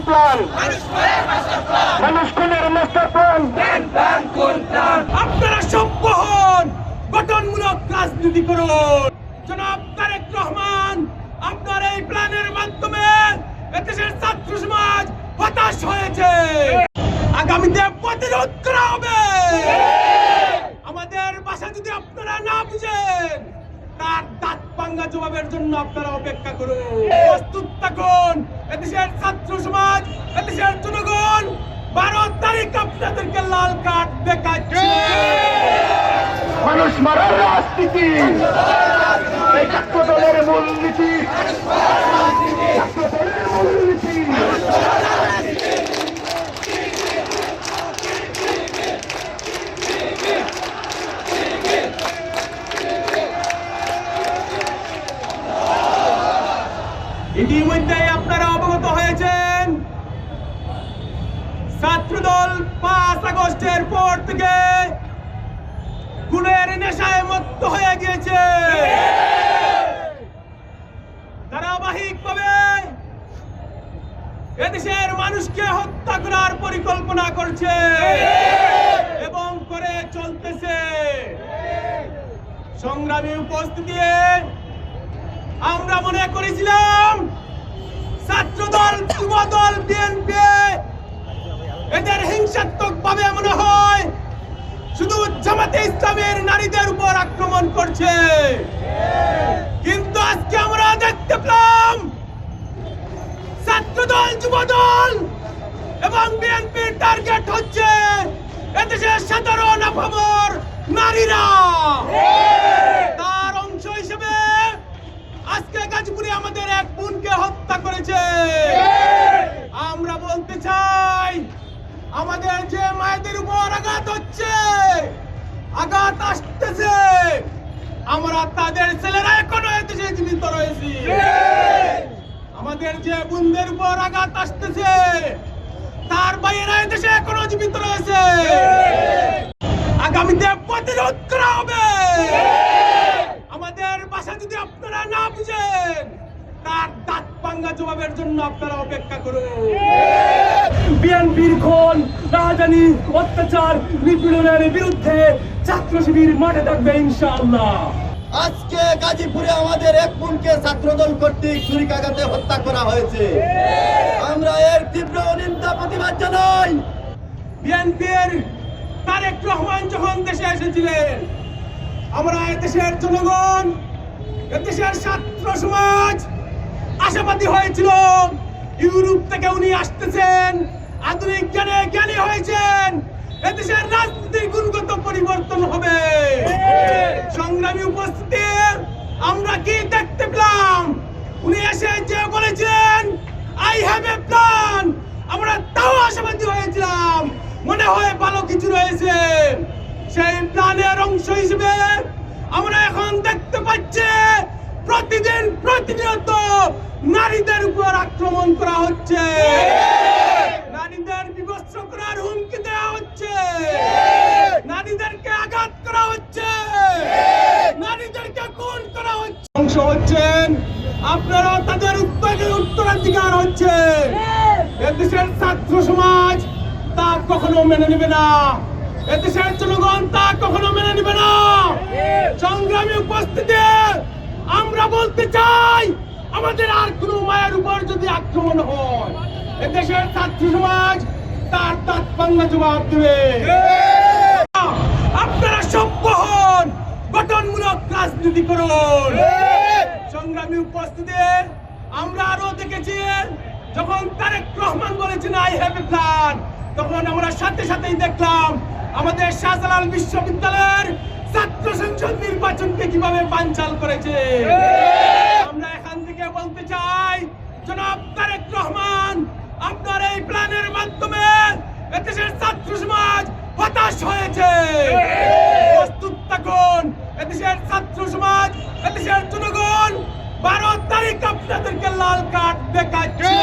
Plan, মানুষ খুনের master plan. আপনারা সভ্য হন, গঠনমূলক রাজনীতি করুন। জনাব তারেক রহমান, আপনার এই প্ল্যানের মাধ্যমে এদেশের ছাত্র সমাজ হতাশ হয়েছে। আগামীতে প্রতিরোধ করা হবে। আমাদের ভাষা যদি আপনারা না বুঝেন, তার দাঁত ভাঙা জবাবের জন্য আপনারা অপেক্ষা করুন। প্রস্তুত থাকুন। এদেশের ছাত্র সমাজ, এদেশের জনগণ 12 তারিখ আপনাদেরকে লাল কার্ড দেখাচ্ছে। মানুষ মারার রাজনীতি এই ছাত্র দলের মূলনীতি, ছাত্র দলের মূলনীতি। ইতিমধ্যে আপনারা অবগত হয়েছেন, ছাত্রদল 5 আগস্টের পর থেকে খুনের নেশায় মত্ত হয়ে গিয়েছে। ধারাবাহিকভাবে এদেশের মানুষকে হত্যা করার পরিকল্পনা করছে এবং করে চলতেছে। সংগ্রামী উপস্থিতি, আমরা মনে করেছিলাম ছাত্রদল, যুবদল, বিএনপি এদের হিংসাত্মক ভাবে মনে হয় শুধু জামাতে ইসলামের নারীদের উপর আক্রমণ করছে, কিন্তু আজকে আমরা দেখতে পেলাম ছাত্রদল, যুবদল এবং বিএনপির টার্গেট হচ্ছে এদেশের সাধারণ আপামর নারীরা। তার অংশ হিসেবে আজকে গাজীপুরে আমাদের এক বোনকে হত্যা করেছে। আমরা বলতে চাই, আমাদের যে মায়েদের উপর আঘাত হচ্ছে, আঘাত আসতেছে, আমরা তাদের ছেলেরা এখনো এদেশে জীবিত রয়েছি। আমাদের যে বোনদের উপর আঘাত আসতেছে, তার ভাইয়েরা এদেশে এখনো জীবিত রয়েছে। আগামীতে প্রতিরোধ করা হবে। আমাদের ভাষা যদি আপনারা না বুঝেন, তার দাঁত ভাঙা জবাবের জন্য আপনারা অপেক্ষা করুন। বিএনপির খুন, রাজধানী অত্যাচার, নিপীড়নের বিরুদ্ধে ছাত্র শিবির মাঠে থাকবে ইনশাআল্লাহ। আজকে গাজীপুরে আমাদের এক বোনকে ছাত্রদল কর্তৃক ছুরিকাঘাতে হত্যা করা হয়েছে। আমরা এর তীব্র নিন্দা প্রতিবাদ জানাই। বিএনপির তারেক রহমান যখন দেশে এসেছিলেন, আমরা এদেশের জনগণ, এদেশের ছাত্র সমাজ আশাবাদী হয়েছিল ইউরোপ থেকে উনি আসতেছেন, আধুনিক জ্ঞানে জ্ঞানী হয়েছেন, এদেশের রাজনীতির গুণগত পরিবর্তন হবে। সংগ্রামী উপস্থিতি, আমরা কি দেখতে পেলাম? উনি এসে যে বলেছিলেন আই হ্যাভ এ প্ল্যান, আমরা তাও আশাবাদী হয়েছিলাম, মনে হয় ভালো কিছু রয়েছে। সেই প্ল্যানের অংশ হিসেবে আমরা এখন দেখতে পাচ্ছি প্রতিদিন প্রতিনিয়ত নারীদের উপর আক্রমণ করা হচ্ছে, নারীদের বিভৎস করার হুমকি দেওয়া হচ্ছে, নারীদেরকে আঘাত করা হচ্ছে, নারীদেরকে খুন করা হচ্ছে। অংশ হচ্ছেন আপনারা, তাদের উত্তরাধিকার হচ্ছে। এদেশের ছাত্র সমাজ তা কখনো মেনে নেবে না, এদেশের জনগণ তা কখনো মেনে নেবে না। সংগ্রামী উপস্থিতি, আমরা বলতে চাই, আমাদের আর কোন মায়ের উপর যদি আক্রমণ হয়, এদেশের ছাত্র সমাজ তার দাঁত ভাঙা জবাব দেবে। আপনারা সভ্য হন, গঠনমূলক রাজনীতি করুন। সংগ্রামী উপস্থিতি, আমরা আরো দেখেছি, যখন তারেক রহমান বলেছেন আই হ্যাভ এ প্ল্যান, তখন আমরা সাথে সাথেই দেখলাম আমাদের শাহজালাল বিশ্ববিদ্যালয়ের ছাত্র সংসদ নির্বাচনকে কিভাবে বানচাল করেছে। আমরা এখান থেকে বলতে চাই, জনাব তারেক রহমান, আপনার এই প্ল্যানের মাধ্যমে এদেশের ছাত্র সমাজ হতাশ হয়েছে। প্রস্তুত থাকুন। এদেশের ছাত্র সমাজ, এদেশের জনগণ 12 তারিখ আপনাদেরকে লাল কার্ড দেখাচ্ছে।